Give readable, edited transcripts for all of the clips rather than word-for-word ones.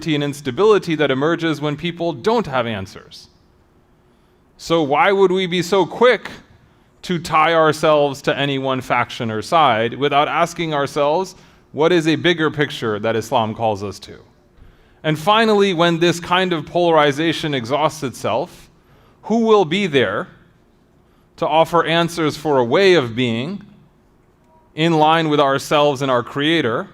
and instability that emerges when people don't have answers. So why would we be so quick to tie ourselves to any one faction or side without asking ourselves, what is a bigger picture that Islam calls us to? And finally, when this kind of polarization exhausts itself, who will be there to offer answers for a way of being in line with ourselves and our Creator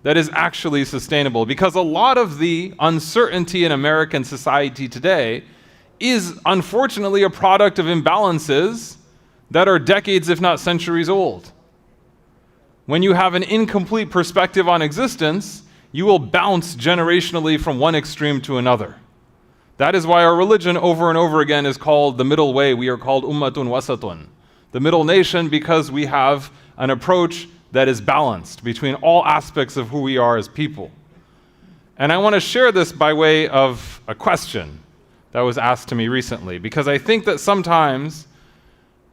that is actually sustainable? Because a lot of the uncertainty in American society today is unfortunately a product of imbalances that are decades, if not centuries old. When you have an incomplete perspective on existence, you will bounce generationally from one extreme to another. That is why our religion over and over again is called the middle way. We are called ummatun wasatun, the middle nation, because we have an approach that is balanced between all aspects of who we are as people. And I want to share this by way of a question that was asked to me recently, because I think that sometimes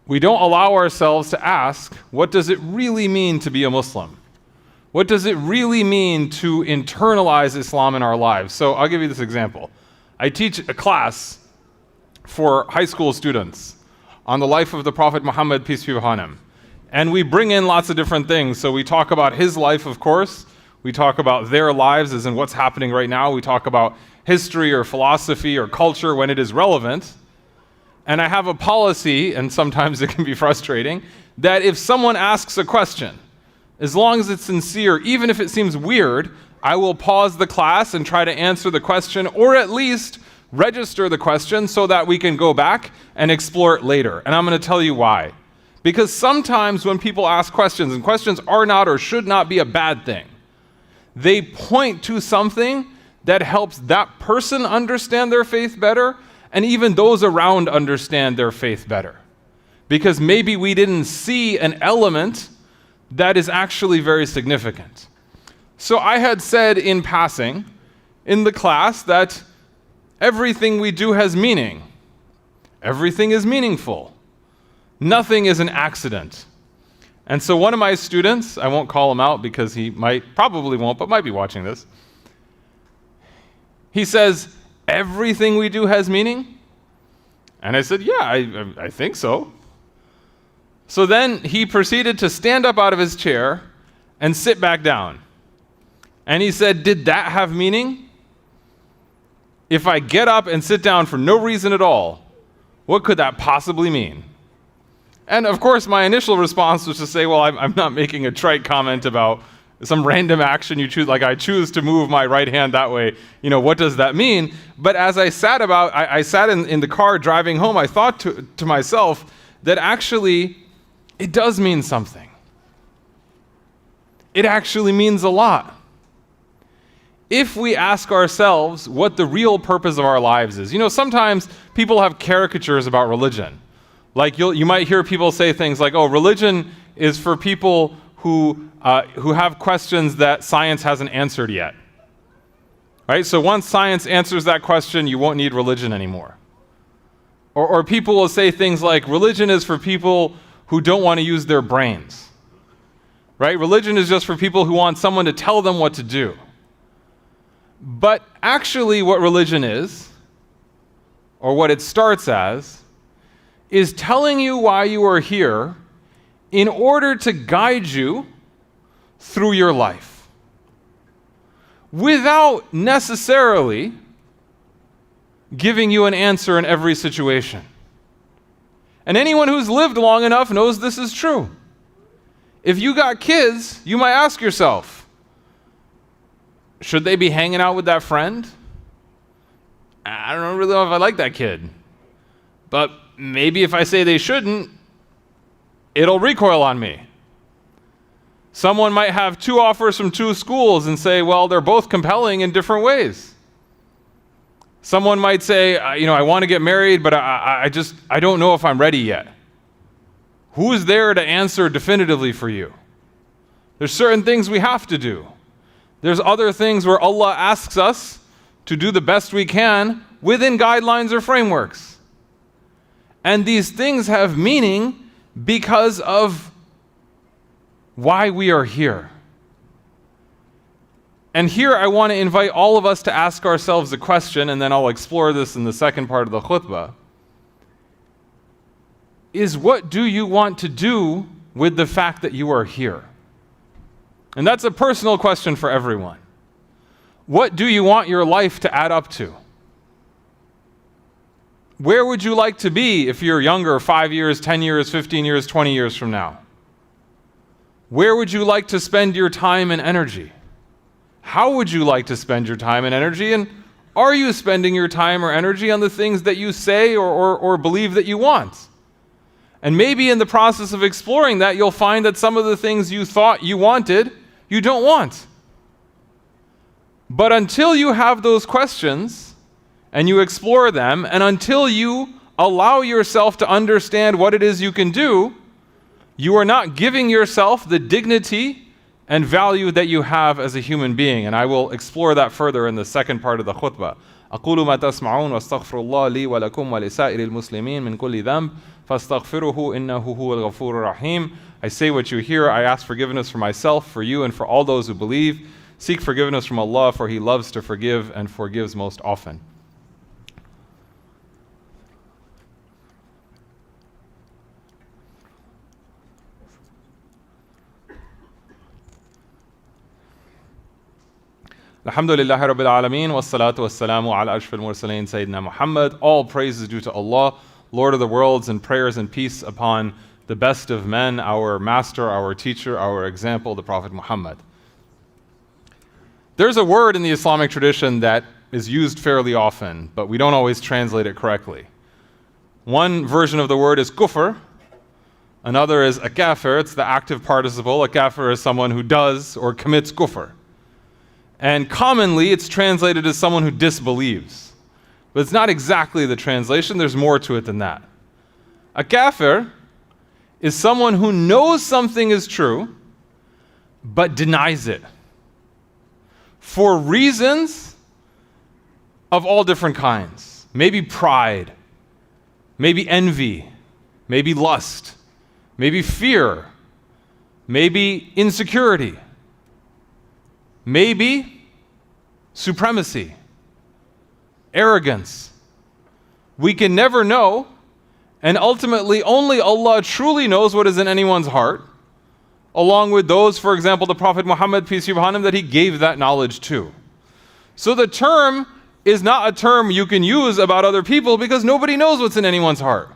we don't allow ourselves to ask, what does it really mean to be a Muslim? What does it really mean to internalize Islam in our lives? So I'll give you this example. I teach a class for high school students on the life of the Prophet Muhammad, peace be upon him. And we bring in lots of different things. So we talk about his life, of course. We talk about their lives, as in what's happening right now. We talk about history or philosophy or culture when it is relevant. And I have a policy, and sometimes it can be frustrating, that if someone asks a question, as long as it's sincere, even if it seems weird, I will pause the class and try to answer the question, or at least register the question so that we can go back and explore it later. And I'm going to tell you why. Because sometimes when people ask questions, and questions are not or should not be a bad thing, they point to something that helps that person understand their faith better, and even those around understand their faith better. Because maybe we didn't see an element that is actually very significant. So I had said in passing in the class that everything we do has meaning. Everything is meaningful. Nothing is an accident. And so one of my students, I won't call him out because he probably won't, but might be watching this. He says, everything we do has meaning? And I said, yeah, I think so. So then he proceeded to stand up out of his chair and sit back down. And he said, did that have meaning? If I get up and sit down for no reason at all, what could that possibly mean? And of course, my initial response was to say, well, I'm not making a trite comment about some random action you choose, like I choose to move my right hand that way. You know, what does that mean? But as I sat in the car driving home, I thought to myself that actually it does mean something. It actually means a lot. If we ask ourselves what the real purpose of our lives is. You know, sometimes people have caricatures about religion. Like you might hear people say things like, oh, religion is for people who have questions that science hasn't answered yet. Right? So once science answers that question, you won't need religion anymore. Or people will say things like, religion is for people who don't want to use their brains. Right? Religion is just for people who want someone to tell them what to do. But actually what religion is, or what it starts as, is telling you why you are here in order to guide you through your life, without necessarily giving you an answer in every situation. And anyone who's lived long enough knows this is true. If you got kids, you might ask yourself, should they be hanging out with that friend? I don't really know if I like that kid. But maybe if I say they shouldn't, it'll recoil on me. Someone might have two offers from two schools and say, well, they're both compelling in different ways. Someone might say, I want to get married, but I don't know if I'm ready yet. Who is there to answer definitively for you? There's certain things we have to do. There's other things where Allah asks us to do the best we can within guidelines or frameworks. And these things have meaning because of why we are here. And here I want to invite all of us to ask ourselves a question, and then I'll explore this in the second part of the khutbah. Is what do you want to do with the fact that you are here? And that's a personal question for everyone. What do you want your life to add up to? Where would you like to be if you're younger, 5 years, 10 years, 15 years, 20 years from now? Where would you like to spend your time and energy? How would you like to spend your time and energy? And are you spending your time or energy on the things that you say or believe that you want? And maybe in the process of exploring that, you'll find that some of the things you thought you wanted, you don't want. But until you have those questions and you explore them, and until you allow yourself to understand what it is you can do, you are not giving yourself the dignity and value that you have as a human being. And I will explore that further in the second part of the khutbah. أقول ما تسمعون واستغفر الله لي ولكم ولسائر المسلمين من كل ذنب فاستغفروه إنه هو الغفور الرحيم. I say what you hear. I ask forgiveness for myself, for you, and for all those who believe. Seek forgiveness from Allah, for He loves to forgive and forgives most often. Alhamdulillah Rabbil Alameen, wassalatu wassalamu ala ashfil mursaleen Sayyidina Muhammad. All praise is due to Allah, Lord of the worlds, and prayers and peace upon the best of men, our master, our teacher, our example, the Prophet Muhammad. There's a word in the Islamic tradition that is used fairly often, but we don't always translate it correctly. One version of the word is kufr, another is a kafir. It's the active participle. A kafir is someone who does or commits kufr. And commonly it's translated as someone who disbelieves. But it's not exactly the translation, there's more to it than that. A kafir is someone who knows something is true, but denies it. For reasons of all different kinds. Maybe pride, maybe envy, maybe lust, maybe fear, maybe insecurity. Maybe supremacy, arrogance. We can never know, and ultimately only Allah truly knows what is in anyone's heart, along with those, for example, the Prophet Muhammad, peace be upon him, that he gave that knowledge to. So the term is not a term you can use about other people because nobody knows what's in anyone's heart.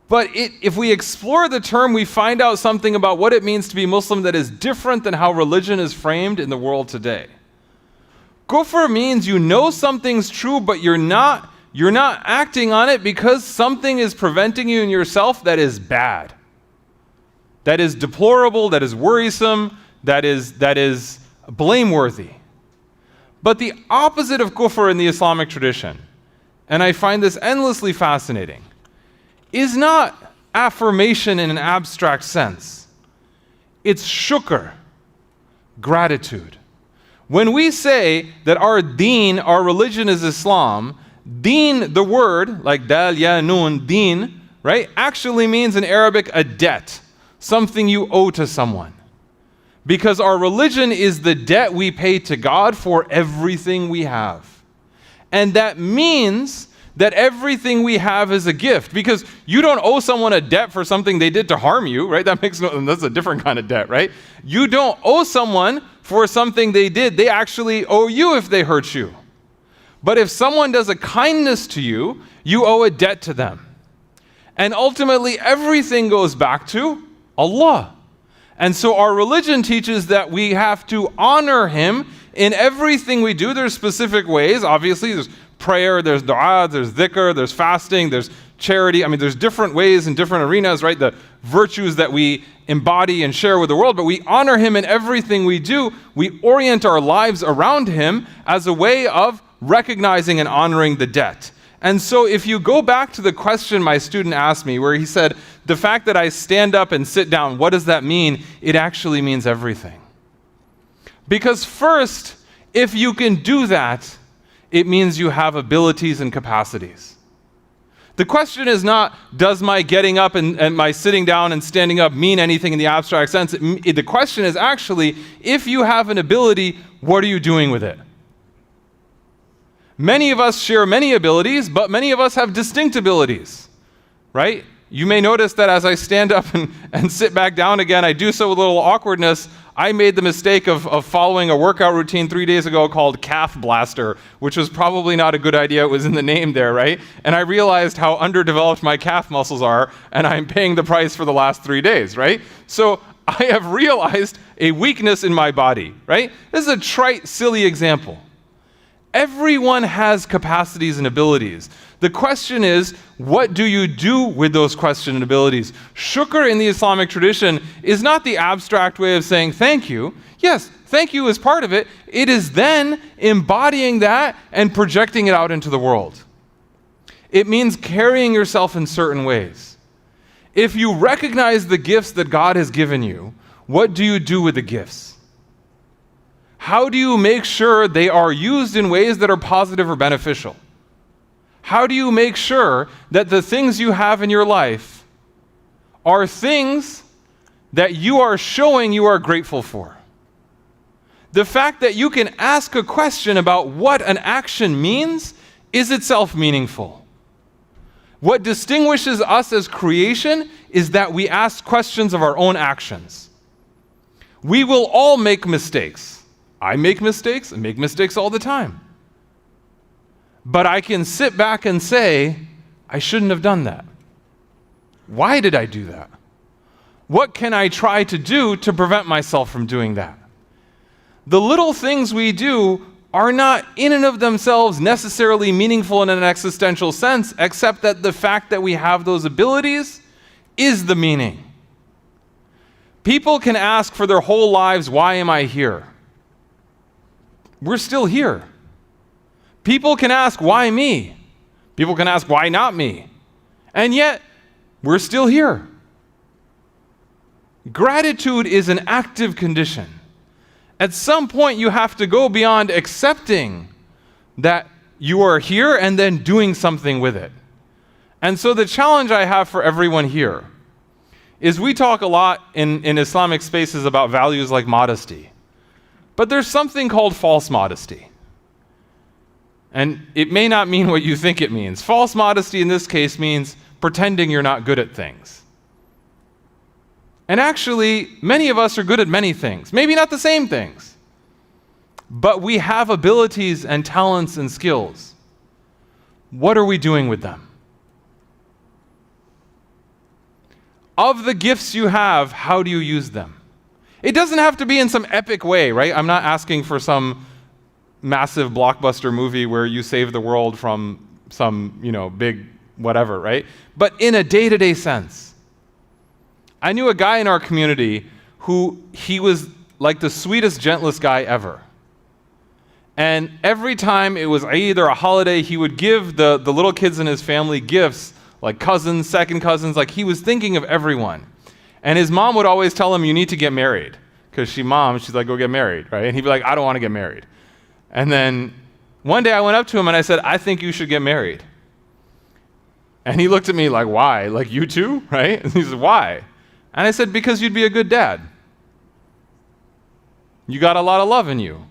But if we explore the term, we find out something about what it means to be Muslim that is different than how religion is framed in the world today. Kufr means you know something's true, but you're not acting on it because something is preventing you in yourself that is bad, that is deplorable, that is worrisome, that is blameworthy. But the opposite of kufr in the Islamic tradition, and I find this endlessly fascinating, is not affirmation in an abstract sense. It's shukr, gratitude. When we say that our deen, our religion is Islam, deen, the word, like dal, ya, noon, deen, right, actually means in Arabic a debt, something you owe to someone. Because our religion is the debt we pay to God for everything we have. And that means that everything we have is a gift, because you don't owe someone a debt for something they did to harm you, right? That's a different kind of debt, right? You don't owe someone for something they did. They actually owe you if they hurt you. But if someone does a kindness to you, you owe a debt to them. And ultimately, everything goes back to Allah. And so our religion teaches that we have to honor Him in everything we do. There's specific ways, obviously. There's prayer, there's dua, there's dhikr, there's fasting, there's charity. I mean, there's different ways in different arenas, right? The virtues that we embody and share with the world, but we honor Him in everything we do. We orient our lives around Him as a way of recognizing and honoring the debt. And so if you go back to the question my student asked me, where he said, the fact that I stand up and sit down, what does that mean? It actually means everything. Because first, if you can do that, it means you have abilities and capacities. The question is not, does my getting up and my sitting down and standing up mean anything in the abstract sense? The question is actually, if you have an ability, what are you doing with it? Many of us share many abilities, but many of us have distinct abilities, right? You may notice that as I stand up and sit back down again, I do so with a little awkwardness. I made the mistake of following a workout routine 3 days ago called Calf Blaster, which was probably not a good idea. It was in the name there, right? And I realized how underdeveloped my calf muscles are, and I'm paying the price for the last 3 days, right? So I have realized a weakness in my body, right? This is a trite, silly example. Everyone has capacities and abilities. The question is, what do you do with those questions and abilities? Shukr in the Islamic tradition is not the abstract way of saying thank you. Yes, thank you is part of it. It is then embodying that and projecting it out into the world. It means carrying yourself in certain ways. If you recognize the gifts that God has given you, what do you do with the gifts? How do you make sure they are used in ways that are positive or beneficial? How do you make sure that the things you have in your life are things that you are showing you are grateful for? The fact that you can ask a question about what an action means is itself meaningful. What distinguishes us as creation is that we ask questions of our own actions. We will all make mistakes. I make mistakes and make mistakes all the time. But I can sit back and say, I shouldn't have done that. Why did I do that? What can I try to do to prevent myself from doing that? The little things we do are not in and of themselves necessarily meaningful in an existential sense, except that the fact that we have those abilities is the meaning. People can ask for their whole lives, why am I here? We're still here. People can ask, why me? People can ask, why not me? And yet, we're still here. Gratitude is an active condition. At some point, you have to go beyond accepting that you are here and then doing something with it. And so the challenge I have for everyone here is we talk a lot in Islamic spaces about values like modesty. But there's something called false modesty. And it may not mean what you think it means. False modesty in this case means pretending you're not good at things. And actually, many of us are good at many things. Maybe not the same things. But we have abilities and talents and skills. What are we doing with them? Of the gifts you have, how do you use them? It doesn't have to be in some epic way, right? I'm not asking for some massive blockbuster movie where you save the world from some, big whatever, right? But in a day-to-day sense. I knew a guy in our community who he was like the sweetest, gentlest guy ever. And every time it was Eid or a holiday, he would give the little kids in his family gifts, like cousins, second cousins, like he was thinking of everyone. And his mom would always tell him, you need to get married. Because she's like, go get married, right? And he'd be like, I don't want to get married. And then one day I went up to him and I said, I think you should get married. And he looked at me like, why? Like, you too, right? And he said, why? And I said, because you'd be a good dad. You got a lot of love in you.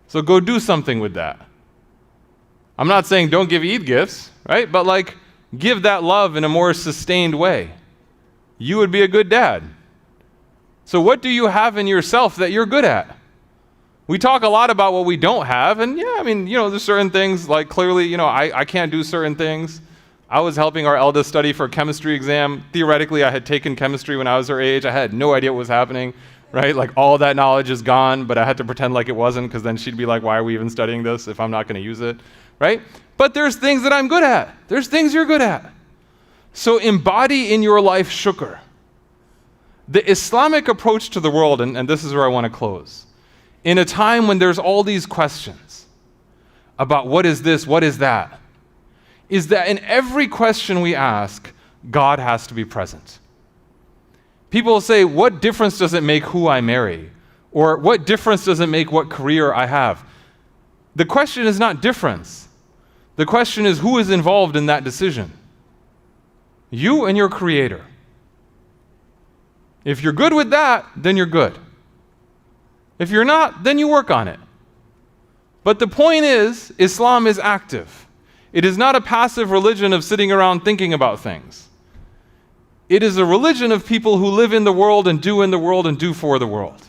So go do something with that. I'm not saying don't give Eid gifts, right? But like, give that love in a more sustained way. You would be a good dad. So what do you have in yourself that you're good at? We talk a lot about what we don't have, and there's certain things, like clearly, I can't do certain things. I was helping our eldest study for a chemistry exam. Theoretically, I had taken chemistry when I was her age. I had no idea what was happening, right? Like all that knowledge is gone, but I had to pretend like it wasn't, because then she'd be like, why are we even studying this if I'm not going to use it, right? But there's things that I'm good at. There's things you're good at. So embody in your life shukr. The Islamic approach to the world, and this is where I want to close, in a time when there's all these questions about what is this, what is that, is that in every question we ask, God has to be present. People say, what difference does it make who I marry? Or what difference does it make what career I have? The question is not difference. The question is, who is involved in that decision? You and your Creator. If you're good with that, then you're good. If you're not, then you work on it. But the point is, Islam is active. It is not a passive religion of sitting around thinking about things. It is a religion of people who live in the world and do in the world and do for the world.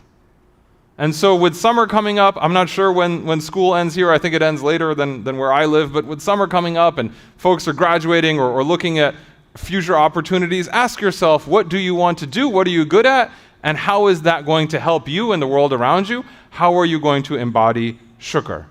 And so with summer coming up, I'm not sure when school ends here, I think it ends later than where I live, but with summer coming up and folks are graduating or looking at future opportunities, ask yourself, what do you want to do? What are you good at? And how is that going to help you and the world around you? How are you going to embody shukr?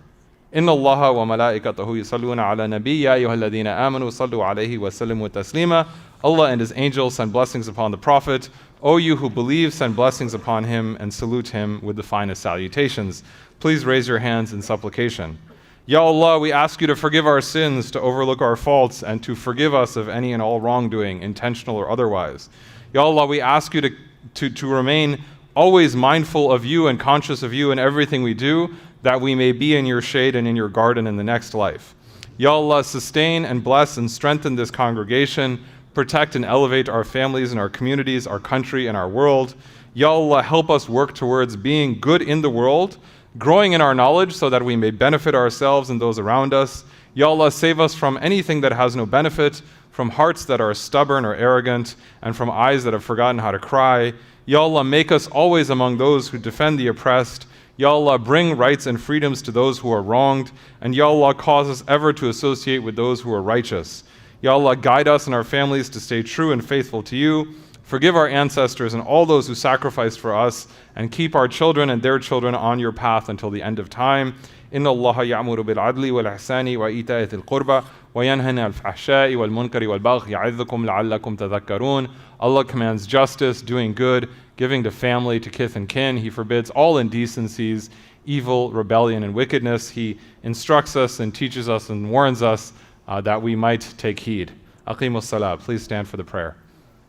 إن الله وملائكته يصلون على النبي يا أيها الذين آمنوا صلوا عليه وسلموا تسليما. Allah and His angels send blessings upon the Prophet. O you who believe, send blessings upon him and salute him with the finest salutations. Please raise your hands in supplication. Ya Allah, we ask you to forgive our sins, to overlook our faults, and to forgive us of any and all wrongdoing, intentional or otherwise. Ya Allah, we ask you to remain always mindful of you and conscious of you in everything we do, that we may be in your shade and in your garden in the next life. Ya Allah, sustain and bless and strengthen this congregation, protect and elevate our families and our communities, our country and our world. Ya Allah, help us work towards being good in the world, growing in our knowledge so that we may benefit ourselves and those around us. Ya Allah, save us from anything that has no benefit, from hearts that are stubborn or arrogant, and from eyes that have forgotten how to cry. Ya Allah, make us always among those who defend the oppressed. Ya Allah, bring rights and freedoms to those who are wronged, and Ya Allah, cause us ever to associate with those who are righteous. Ya Allah, guide us and our families to stay true and faithful to you. Forgive our ancestors and all those who sacrificed for us, and keep our children and their children on your path until the end of time. إن الله يأمر بالعدل والإحسان وإيتاء ذي القربى وينهى عن الفحشاء والمنكر والبغي يعظكم لعلكم تذكرون. Allah commands justice, doing good, giving to family, to kith and kin. He forbids all indecencies, evil, rebellion, and wickedness. He instructs us and teaches us and warns us that we might take heed. Aqimus salah. Please stand for the prayer.